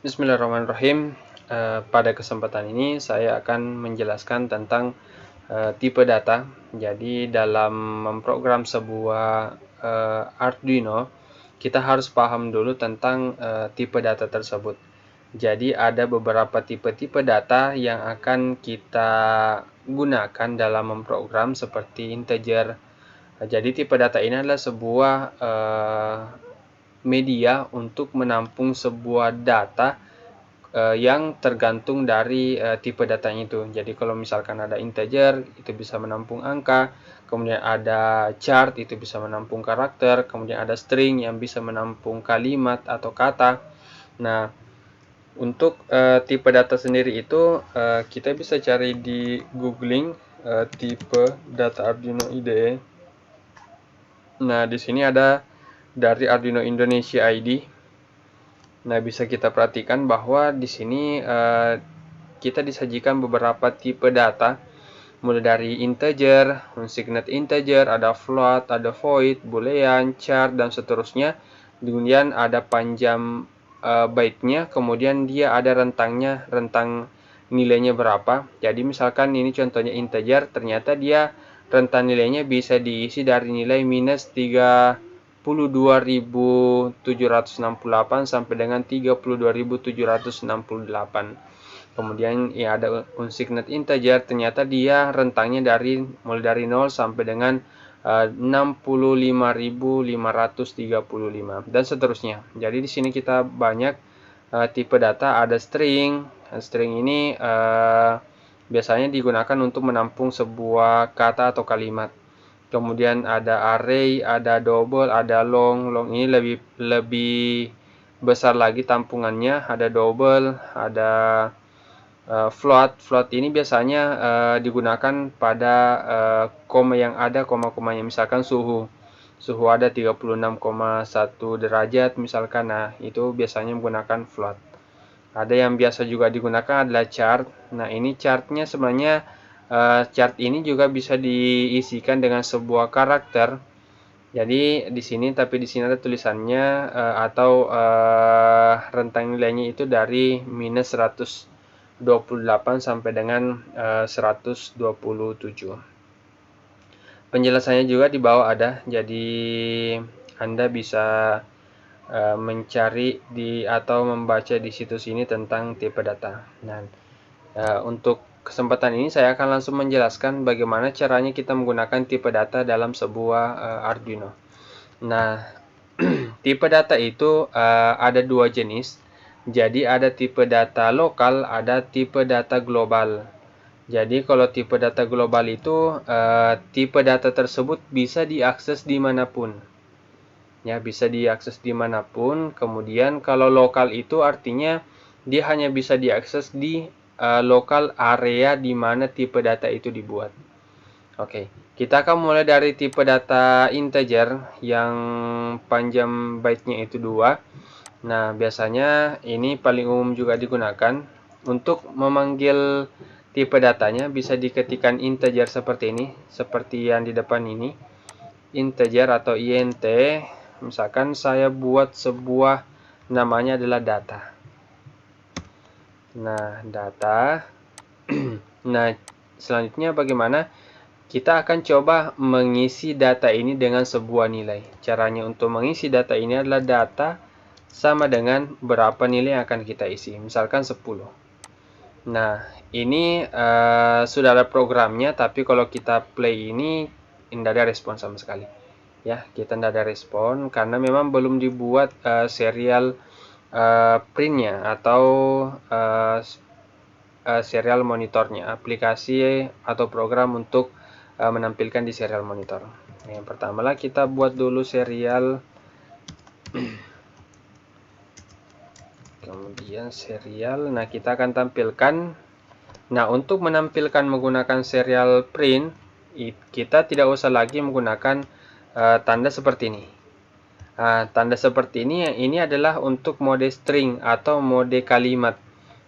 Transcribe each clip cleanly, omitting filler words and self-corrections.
Bismillahirrahmanirrahim. Pada kesempatan ini saya akan menjelaskan tentang tipe data. Jadi dalam memprogram sebuah Arduino, kita harus paham dulu tentang tipe data tersebut. Jadi ada beberapa tipe-tipe data yang akan kita gunakan dalam memprogram seperti integer. Jadi tipe data ini adalah sebuah media untuk menampung sebuah data yang tergantung dari tipe datanya itu. Jadi kalau misalkan ada integer, itu bisa menampung angka, kemudian ada chart, itu bisa menampung karakter, kemudian ada string yang bisa menampung kalimat atau kata. Nah, untuk tipe data sendiri itu kita bisa cari di googling tipe data Arduino IDE. Nah, di sini ada dari Arduino Indonesia ID. Nah, bisa kita perhatikan bahwa di sini kita disajikan beberapa tipe data, mulai dari integer, unsigned integer, ada float, ada void, boolean, chart, dan seterusnya. Kemudian ada panjang byte-nya, kemudian dia ada rentangnya, rentang nilainya berapa. Jadi misalkan ini contohnya integer, ternyata dia rentang nilainya bisa diisi dari nilai minus 32.768 sampai dengan 32.768. Kemudian ya ada unsigned integer, ternyata dia rentangnya mulai dari 0 sampai dengan 65.535 dan seterusnya. Jadi di sini kita banyak tipe data, ada string. String ini biasanya digunakan untuk menampung sebuah kata atau kalimat. Kemudian ada array, ada double, ada long. Long ini lebih besar lagi tampungannya, ada double, ada float. Float ini biasanya digunakan pada koma yang ada koma-komanya, misalkan suhu ada 36,1 derajat misalkan. Nah, itu biasanya menggunakan float. Ada yang biasa juga digunakan adalah chart. Nah, ini chartnya sebenarnya chart ini juga bisa diisikan dengan sebuah karakter. Jadi di sini, tapi di sini ada tulisannya atau rentang nilainya itu dari minus 128 sampai dengan 127. Penjelasannya juga di bawah ada, jadi Anda bisa mencari atau membaca di situs ini tentang tipe data. Nah, untuk kesempatan ini saya akan langsung menjelaskan bagaimana caranya kita menggunakan tipe data dalam sebuah Arduino. Nah, tipe data itu ada dua jenis. Jadi ada tipe data lokal, ada tipe data global. Jadi kalau tipe data global itu tipe data tersebut bisa diakses dimanapun. Ya, bisa diakses dimanapun. Kemudian kalau lokal itu artinya dia hanya bisa diakses di lokal area di mana tipe data itu dibuat. Oke, kita akan mulai dari tipe data integer yang panjang byte-nya itu 2. Nah, biasanya ini paling umum juga digunakan. Untuk memanggil tipe datanya bisa diketikkan integer seperti ini, seperti yang di depan ini. Integer atau int. Misalkan saya buat sebuah namanya adalah data. Nah, data. Nah, selanjutnya bagaimana? Kita akan coba mengisi data ini dengan sebuah nilai. Caranya untuk mengisi data ini adalah data sama dengan berapa nilai yang akan kita isi. Misalkan 10. Nah, ini sudah ada programnya, tapi kalau kita play ini tidak ada respon sama sekali. Ya, kita tidak ada respon karena memang belum dibuat serial printnya atau serial monitornya, aplikasi atau program untuk menampilkan di serial monitor. Nah, yang pertama lah kita buat dulu serial, kemudian serial. Nah, kita akan tampilkan. Nah, untuk menampilkan menggunakan serial print, kita tidak usah lagi menggunakan tanda seperti ini. Tanda seperti ini adalah untuk mode string atau mode kalimat.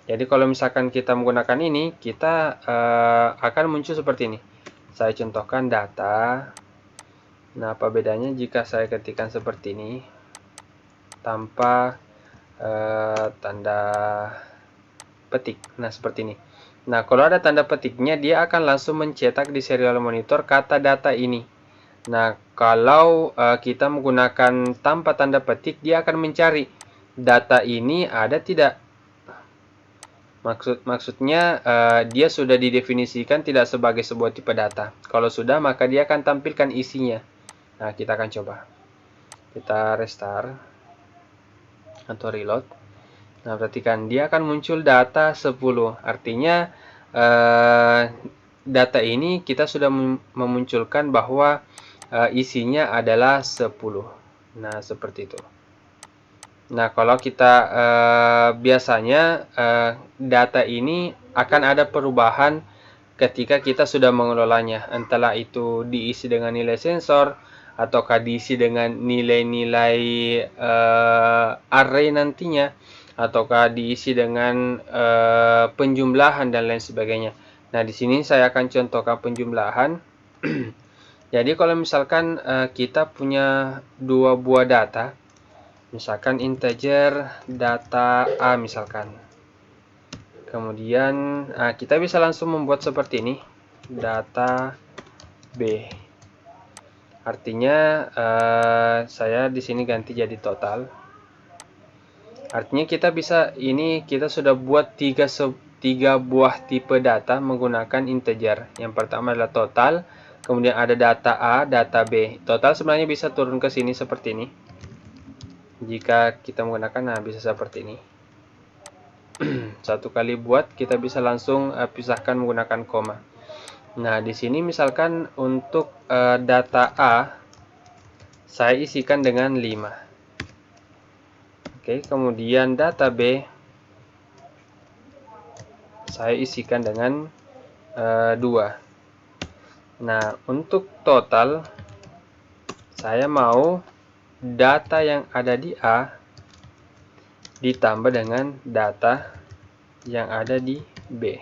Jadi kalau misalkan kita menggunakan ini, kita akan muncul seperti ini. Saya contohkan data. Nah, apa bedanya jika saya ketikkan seperti ini tanpa tanda petik. Nah, seperti ini. Nah, kalau ada tanda petiknya, dia akan langsung mencetak di serial monitor kata data ini. Nah, kalau kita menggunakan tanpa tanda petik, dia akan mencari data ini ada tidak. Maksudnya dia sudah didefinisikan tidak sebagai sebuah tipe data. Kalau sudah, maka dia akan tampilkan isinya. Nah, kita akan coba. Kita restart atau reload. Nah, perhatikan dia akan muncul data 10. Artinya data ini kita sudah memunculkan bahwa isinya adalah 10. Nah, seperti itu. Nah, kalau kita biasanya data ini akan ada perubahan ketika kita sudah mengelolanya. Entahlah itu diisi dengan nilai sensor, ataukah diisi dengan nilai-nilai array nantinya, ataukah diisi dengan penjumlahan dan lain sebagainya. Nah, di sini saya akan contohkan penjumlahan. Jadi kalau misalkan kita punya dua buah data, misalkan integer data A misalkan. Kemudian kita bisa langsung membuat seperti ini, data B. Artinya saya di sini ganti jadi total. Artinya kita bisa, ini kita sudah buat tiga buah tipe data menggunakan integer. Yang pertama adalah total, kemudian ada data A, data B. Total sebenarnya bisa turun ke sini seperti ini. Jika kita menggunakan, nah bisa seperti ini. Satu kali buat, kita bisa langsung pisahkan menggunakan koma. Nah, di sini misalkan untuk data A, saya isikan dengan 5. Oke, kemudian data B saya isikan dengan 2. Nah, untuk total saya mau data yang ada di A ditambah dengan data yang ada di B.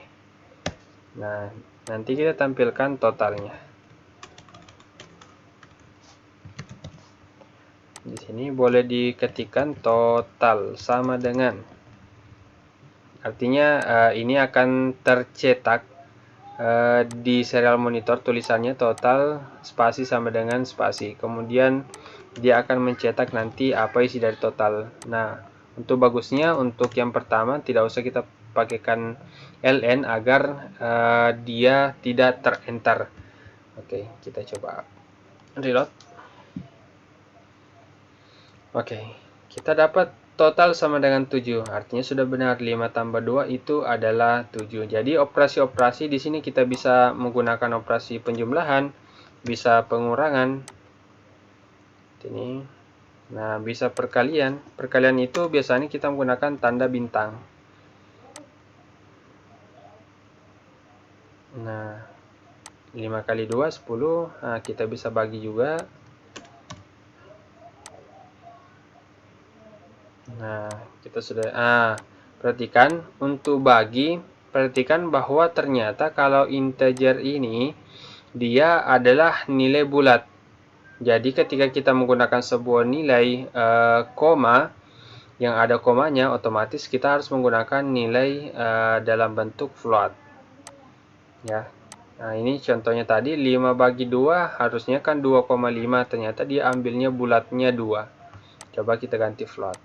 Nah, nanti kita tampilkan totalnya. Di sini boleh diketikkan total sama dengan, artinya ini akan tercetak di serial monitor tulisannya total spasi sama dengan spasi. Kemudian dia akan mencetak nanti apa isi dari total. Nah, untuk bagusnya untuk yang pertama tidak usah kita pakaikan ln agar dia tidak terenter. Oke, kita coba reload. Oke, kita dapat total sama dengan 7. Artinya sudah benar 5 tambah 2 itu adalah 7. Jadi operasi-operasi di sini kita bisa menggunakan operasi penjumlahan, bisa pengurangan. Ini. Nah, bisa perkalian. Perkalian itu biasanya kita menggunakan tanda bintang. Nah, 5 kali 2 10. Nah, kita bisa bagi juga. Nah, kita sudah perhatikan untuk bagi, perhatikan bahwa ternyata kalau integer ini dia adalah nilai bulat. Jadi ketika kita menggunakan sebuah nilai koma yang ada komanya, otomatis kita harus menggunakan nilai dalam bentuk float. Ya. Nah, ini contohnya tadi 5 bagi 2 harusnya kan 2,5, ternyata dia ambilnya bulatnya 2. Coba kita ganti float.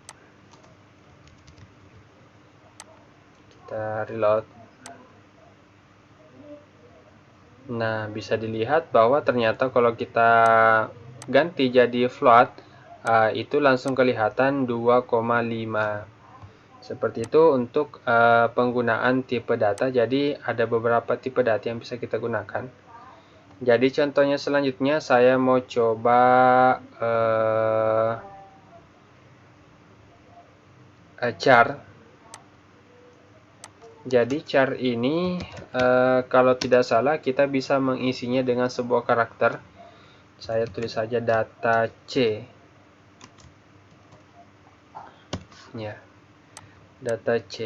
Kita reload. Nah, bisa dilihat bahwa ternyata kalau kita ganti jadi float, itu langsung kelihatan 2,5. Seperti itu untuk penggunaan tipe data. Jadi ada beberapa tipe data yang bisa kita gunakan. Jadi contohnya selanjutnya saya mau coba char. Jadi char ini kalau tidak salah kita bisa mengisinya dengan sebuah karakter. Saya tulis saja data C. Ya. Data C,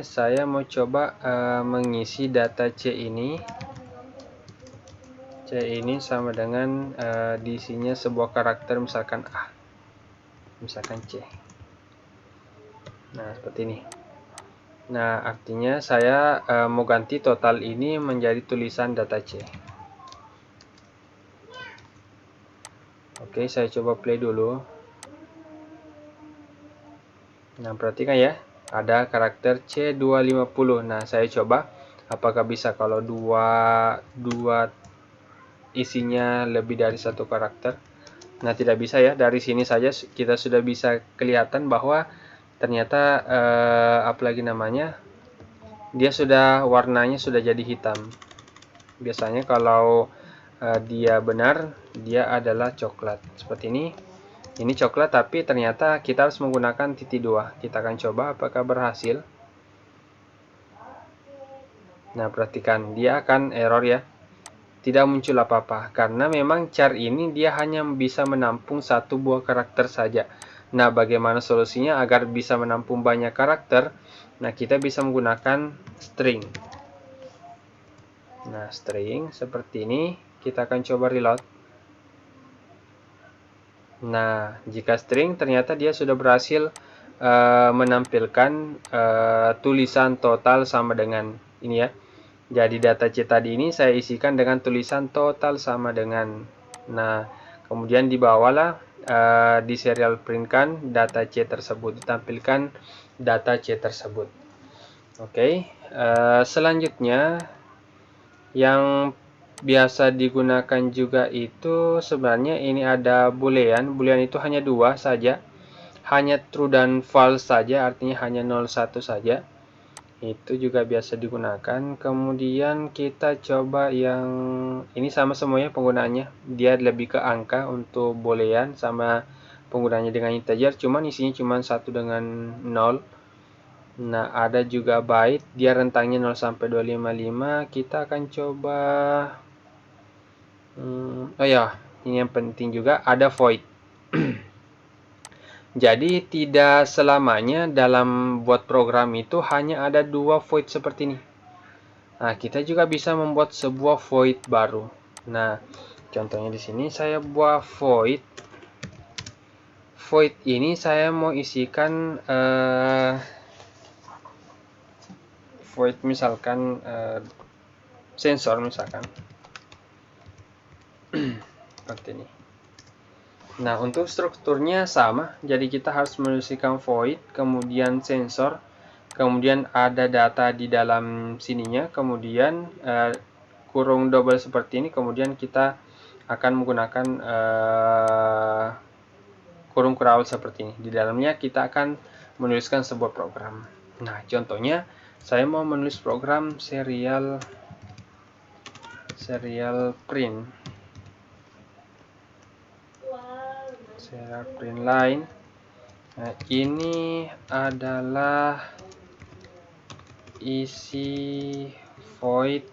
saya mau coba mengisi data C ini. C ini sama dengan diisinya sebuah karakter, misalkan A. Misalkan C. Nah, seperti ini. Nah, artinya saya mau ganti total ini menjadi tulisan data C. Oke, saya coba play dulu. Nah, perhatikan ya, ada karakter C250. Nah, saya coba apakah bisa kalau dua isinya lebih dari satu karakter. Nah, tidak bisa ya. Dari sini saja kita sudah bisa kelihatan bahwa ternyata apalagi namanya, dia sudah warnanya sudah jadi hitam. Biasanya kalau dia benar, dia adalah coklat seperti ini. Ini coklat, tapi ternyata kita harus menggunakan titik 2. Kita akan coba apakah berhasil. Nah, perhatikan, dia akan error ya. Tidak muncul apa-apa, karena memang char ini dia hanya bisa menampung satu buah karakter saja. Nah, bagaimana solusinya agar bisa menampung banyak karakter? Nah, kita bisa menggunakan string. Nah, string seperti ini. Kita akan coba reload. Nah, jika string ternyata dia sudah berhasil menampilkan tulisan total sama dengan ini ya. Jadi data C tadi ini saya isikan dengan tulisan total sama dengan. Nah, kemudian di bawahlah di serial printkan data C tersebut, ditampilkan data C tersebut. Oke, selanjutnya yang biasa digunakan juga itu sebenarnya ini ada boolean. Boolean itu hanya dua saja, hanya true dan false saja, artinya hanya 01 saja. Itu juga biasa digunakan. Kemudian kita coba yang ini, sama semuanya penggunaannya. Dia lebih ke angka untuk boolean, sama penggunaannya dengan integer, cuman isinya cuma 1 dengan 0. Nah, ada juga byte, dia rentangnya 0 sampai 255. Kita akan coba oh ya, ini yang penting juga, ada void. Jadi tidak selamanya dalam buat program itu hanya ada dua void seperti ini. Nah, kita juga bisa membuat sebuah void baru. Nah, contohnya di sini saya buat void. Void ini saya mau isikan void misalkan sensor misalkan. Seperti ini. Nah, untuk strukturnya sama. Jadi kita harus menuliskan void, kemudian sensor, kemudian ada data di dalam sininya, kemudian kurung double seperti ini, kemudian kita akan menggunakan kurung crawl seperti ini. Di dalamnya kita akan menuliskan sebuah program. Nah, contohnya saya mau menulis program serial print. Serial print line. Nah, ini adalah isi void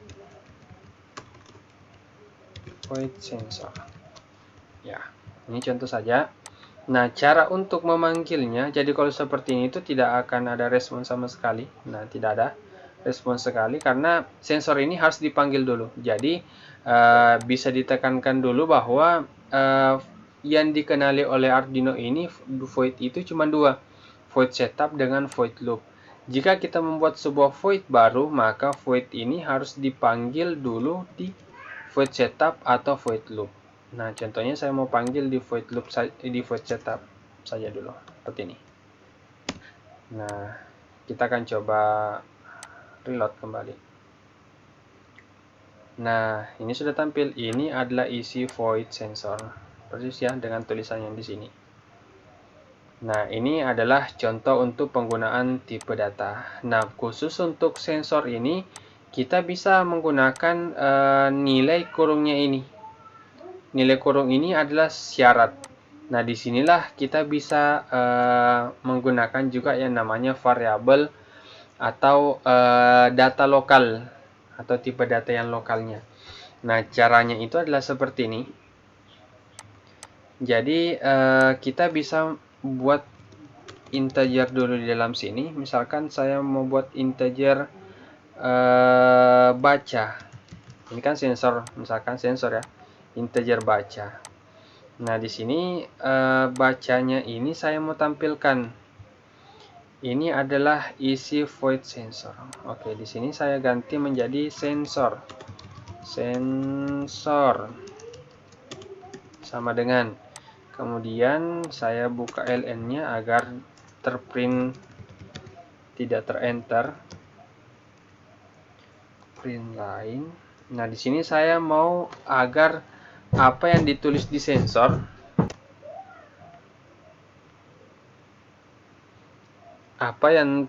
sensor. Ya, ini contoh saja. Nah, cara untuk memanggilnya, jadi kalau seperti ini itu tidak akan ada respon sama sekali. Nah, tidak ada respon sekali karena sensor ini harus dipanggil dulu. Jadi bisa ditekankan dulu bahwa yang dikenali oleh Arduino ini void itu cuma dua, void setup dengan void loop. Jika kita membuat sebuah void baru, maka void ini harus dipanggil dulu di void setup atau void loop. Nah, contohnya saya mau panggil di void loop, di void setup saja dulu, seperti ini. Nah, kita akan coba reload kembali. Nah, ini sudah tampil. Ini adalah isi void sensor, persis ya dengan tulisan yang di sini. Nah, ini adalah contoh untuk penggunaan tipe data. Nah, khusus untuk sensor ini, kita bisa menggunakan nilai kurungnya ini. Nilai kurung ini adalah syarat. Nah, disinilah kita bisa menggunakan juga yang namanya variabel atau data lokal atau tipe data yang lokalnya. Nah, caranya itu adalah seperti ini. Jadi kita bisa buat integer dulu di dalam sini. Misalkan saya mau buat integer baca. Ini kan sensor, misalkan sensor ya, integer baca. Nah, di sini bacanya ini saya mau tampilkan. Ini adalah isi void sensor. Oke, di sini saya ganti menjadi sensor. Sensor sama dengan. Kemudian saya buka ln-nya agar terprint, tidak terenter. Print line. Nah, di sini saya mau agar apa yang ditulis di sensor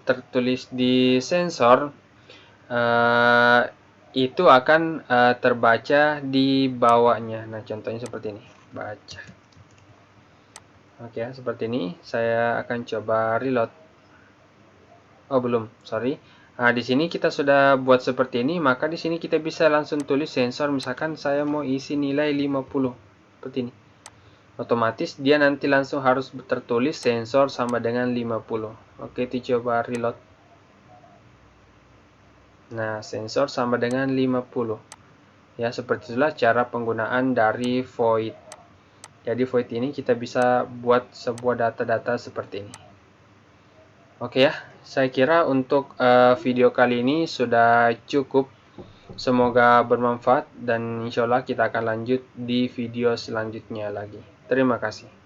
tertulis di sensor itu akan terbaca di bawahnya. Nah, contohnya seperti ini, baca. Oke, seperti ini. Saya akan coba reload. Oh, belum, sorry. Nah, di sini kita sudah buat seperti ini, maka di sini kita bisa langsung tulis sensor. Misalkan saya mau isi nilai 50, seperti ini. Otomatis dia nanti langsung harus tertulis sensor sama dengan 50. Oke, dicoba reload. Nah, sensor sama dengan 50. Ya, seperti itulah cara penggunaan dari void. Jadi void ini kita bisa buat sebuah data-data seperti ini. Oke ya, saya kira untuk video kali ini sudah cukup. Semoga bermanfaat dan insya Allah kita akan lanjut di video selanjutnya lagi. Terima kasih.